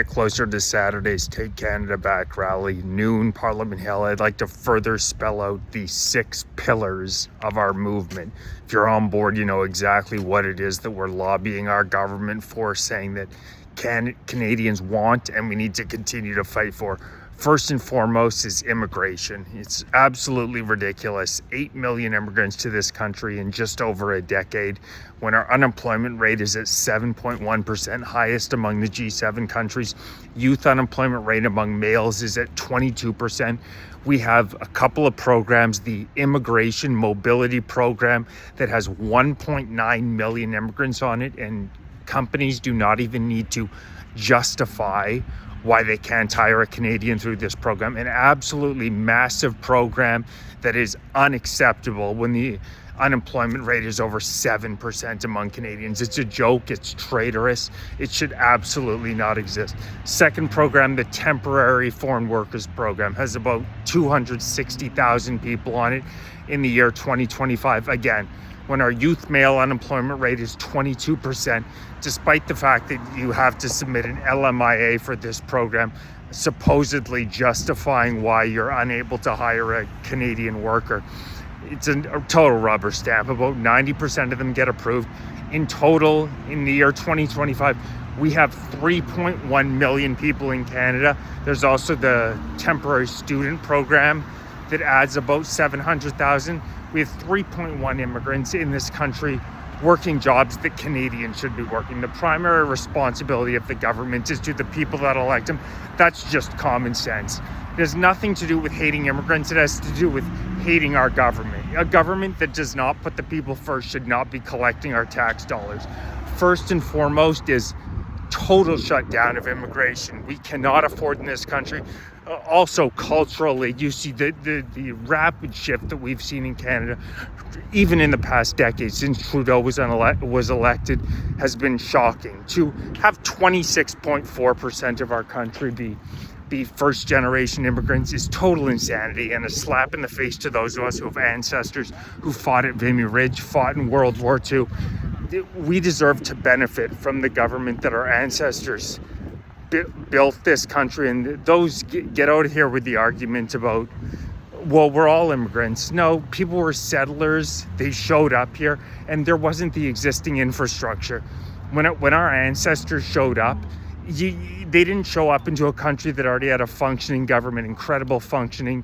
Closer to Saturday's Take Canada Back rally, noon, Parliament Hill, I'd like to further spell out the 6 pillars of our movement. If you're on board, you know exactly what it is that we're lobbying our government for, saying that Canadians want and we need to continue to fight for. First and foremost is immigration. It's absolutely ridiculous. 8 million immigrants to this country in just over a decade, when our unemployment rate is at 7.1%, highest among the G7 countries. Youth unemployment rate among males is at 22%. We have a couple of programs, the Immigration Mobility Program that has 1.9 million immigrants on it, and companies do not even need to justify why they can't hire a Canadian through this program. An absolutely massive program that is unacceptable when the unemployment rate is over 7% among Canadians. It's a joke, it's traitorous, it should absolutely not exist. Second program, the Temporary Foreign Workers Program, has about 260,000 people on it in the year 2025. Again, when our youth male unemployment rate is 22%, despite the fact that you have to submit an LMIA for this program, supposedly justifying why you're unable to hire a Canadian worker. It's a total rubber stamp. About 90% of them get approved. In total, in the year 2025, we have 3.1 million people in Canada. There's also the temporary student program that adds about 700,000. We have 3.1 immigrants in this country working jobs that Canadians should be working. The primary responsibility of the government is to the people that elect them. That's just common sense. It has nothing to do with hating immigrants. It has to do with hating our government. A government that does not put the people first should not be collecting our tax dollars. First and foremost is total shutdown of immigration. We cannot afford in this country. Also culturally, you see the rapid shift that we've seen in Canada, even in the past decade since Trudeau was elected, has been shocking. To have 26.4% of our country be first generation immigrants is total insanity and a slap in the face to those of us who have ancestors who fought at Vimy Ridge, fought in World War II. We deserve to benefit from the government that our ancestors built this country, and those get out of here with the argument about, well, we're all immigrants. No, people were settlers. They showed up here, and there wasn't the existing infrastructure. When our ancestors showed up, they didn't show up into a country that already had a functioning government, incredible functioning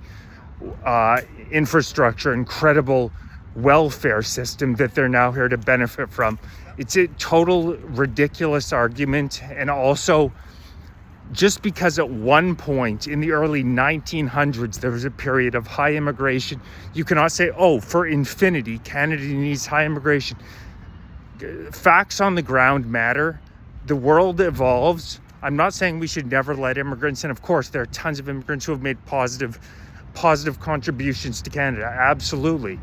infrastructure, incredible welfare system that they're now here to benefit from. It's a total ridiculous argument, and also just because at one point in the early 1900s there was a period of high immigration, you cannot say, oh, for infinity, Canada needs high immigration. Facts on the ground matter. The world evolves. I'm not saying we should never let immigrants in. Of course, there are tons of immigrants who have made positive contributions to Canada. Absolutely.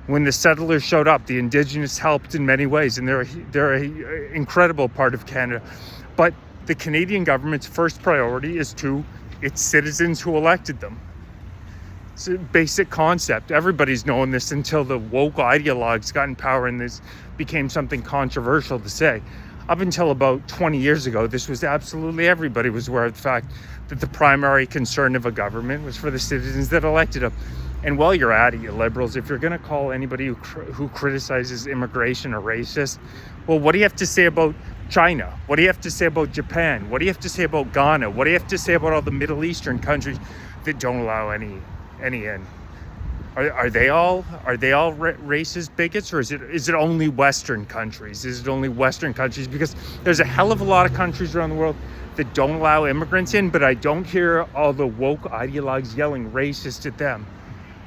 When the settlers showed up, the Indigenous helped in many ways, and they're an incredible part of Canada. But the Canadian government's first priority is to its citizens who elected them. It's a basic concept. Everybody's known this until the woke ideologues got in power and this became something controversial to say. Up until about 20 years ago, this was absolutely everybody was aware of the fact that the primary concern of a government was for the citizens that elected them. And while you're at it, you liberals, if you're going to call anybody who criticizes immigration a racist, well, what do you have to say about China? What do you have to say about Japan? What do you have to say about Ghana? What do you have to say about all the Middle Eastern countries that don't allow any in? Are they all racist bigots, or is it only Western countries? Is it only Western countries? Because there's a hell of a lot of countries around the world that don't allow immigrants in, but I don't hear all the woke ideologues yelling racist at them.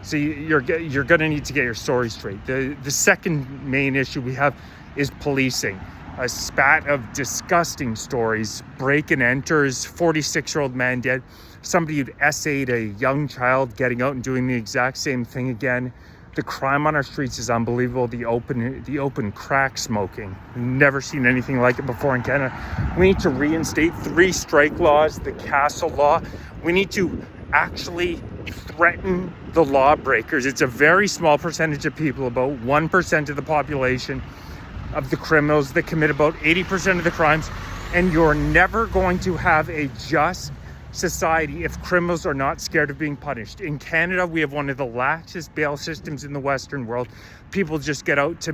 So you're going to need to get your story straight. The second main issue we have is policing. A spat of disgusting stories. Break and enters, 46-year-old man dead. Somebody who'd essayed a young child getting out and doing the exact same thing again. The crime on our streets is unbelievable. The open crack smoking. Never seen anything like it before in Canada. We need to reinstate 3 strike laws, the Castle Law. We need to actually threaten the lawbreakers. It's a very small percentage of people, about 1% of the population, of the criminals that commit about 80% of the crimes. And you're never going to have a just society if criminals are not scared of being punished. In Canada, we have one of the laxest bail systems in the Western world. People just get out to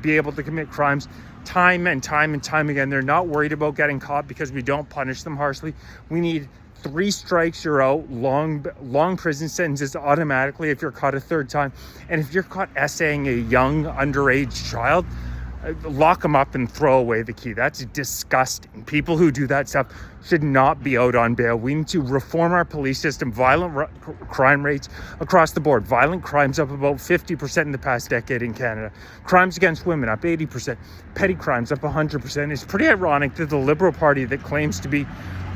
be able to commit crimes time and time and time again. They're not worried about getting caught because we don't punish them harshly. We need 3 strikes, you're out, long prison sentences automatically if you're caught a third time. And if you're caught essaying a young underage child, lock them up and throw away the key. That's disgusting. People who do that stuff should not be out on bail. We need to reform our police system. Violent crime rates across the board. Violent crimes up about 50% in the past decade in Canada. Crimes against women up 80%. Petty crimes up 100%. It's pretty ironic that the Liberal Party that claims to be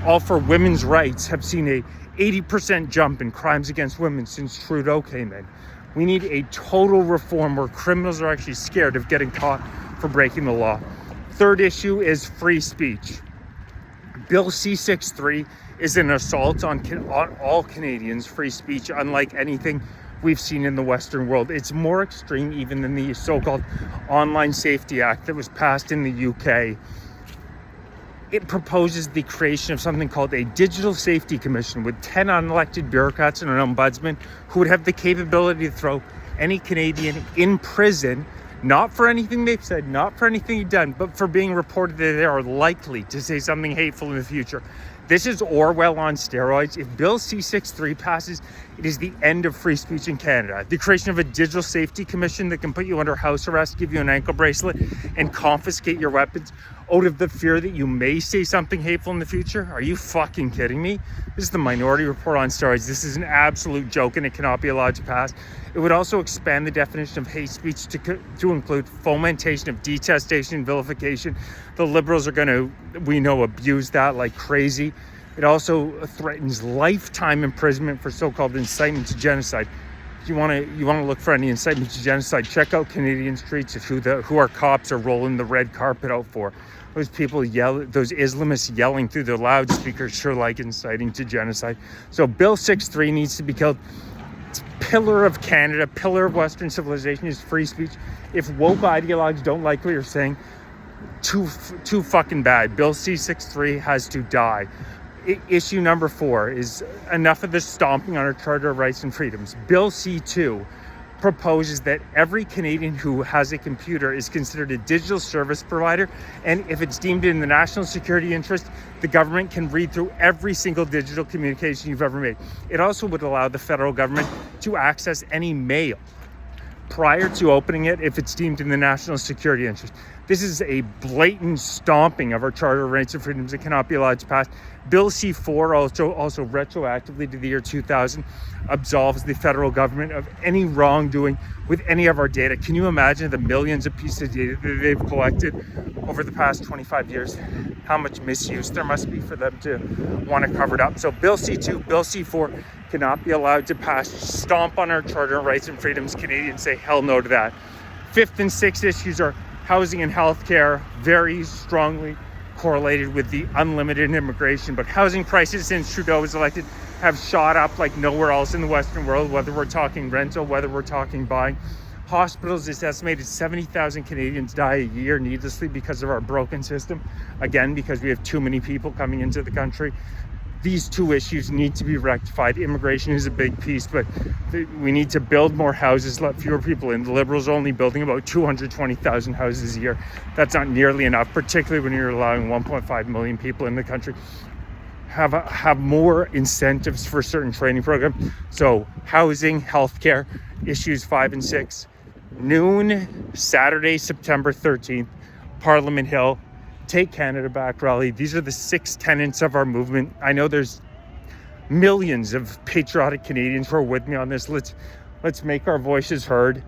all for women's rights have seen a 80% jump in crimes against women since Trudeau came in. We need a total reform where criminals are actually scared of getting caught for breaking the law. Third issue is free speech. Bill C-63 is an assault on all Canadians' free speech, unlike anything we've seen in the Western world. It's more extreme even than the so-called Online Safety Act that was passed in the UK. It proposes the creation of something called a Digital Safety Commission with 10 unelected bureaucrats and an ombudsman who would have the capability to throw any Canadian in prison, not for anything they've said, not for anything they've done, but for being reported that they are likely to say something hateful in the future. This is Orwell on steroids. If Bill C-63 passes, it is the end of free speech in Canada. The creation of a Digital Safety Commission that can put you under house arrest, give you an ankle bracelet, and confiscate your weapons out of the fear that you may say something hateful in the future? Are you fucking kidding me? This is the Minority Report on steroids. This is an absolute joke and it cannot be allowed to pass. It would also expand the definition of hate speech to include fomentation of detestation and vilification. The Liberals are going to, we know, abuse that like crazy. It also threatens lifetime imprisonment for so-called incitement to genocide. If you want to look for any incitement to genocide, check out Canadian streets of who our cops are rolling the red carpet out for. Those people those Islamists yelling through their loudspeakers sure like inciting to genocide. So Bill 6-3 needs to be killed. It's pillar of Canada, pillar of Western civilization is free speech. If woke ideologues don't like what you're saying, too fucking bad. Bill C-63 has to die. Issue number 4 is enough of this stomping on our Charter of Rights and Freedoms. Bill C-2 proposes that every Canadian who has a computer is considered a digital service provider, and if it's deemed in the national security interest, the government can read through every single digital communication you've ever made. It also would allow the federal government to access any mail prior to opening it if it's deemed in the national security interest. This is a blatant stomping of our Charter of Rights and Freedoms that cannot be allowed to pass. Bill C-4 also retroactively to the year 2000 absolves the federal government of any wrongdoing with any of our data. Can you imagine the millions of pieces of data that they've collected over the past 25 years? How much misuse there must be for them to want to cover it up. So Bill C-2, Bill C-4 cannot be allowed to pass. Stomp on our Charter of Rights and Freedoms. Canadians say hell no to that. 5th and 6th issues are housing and healthcare, very strongly correlated with the unlimited immigration. But housing prices since Trudeau was elected have shot up like nowhere else in the Western world, whether we're talking rental, whether we're talking buying. Hospitals, it's estimated 70,000 Canadians die a year needlessly because of our broken system. Again, because we have too many people coming into the country. These 2 issues need to be rectified. Immigration is a big piece, but we need to build more houses, let fewer people in. The Liberals are only building about 220,000 houses a year. That's not nearly enough, particularly when you're allowing 1.5 million people in the country. Have more incentives for certain training programs. So housing, healthcare, issues 5 and 6. Noon, Saturday, September 13th, Parliament Hill. Take Canada Back rally. These are the 6 tenets of our movement. I know there's millions of patriotic Canadians who are with me on this. Let's make our voices heard.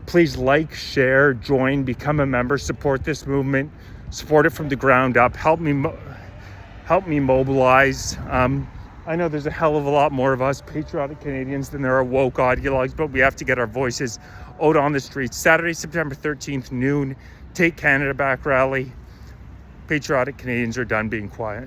Please like, share, join, become a member, support this movement, support it from the ground up. Help me mobilize. I know there's a hell of a lot more of us patriotic Canadians than there are woke ideologues, but we have to get our voices out on the streets. Saturday, September 13th, noon, Take Canada Back rally. Patriotic Canadians are done being quiet.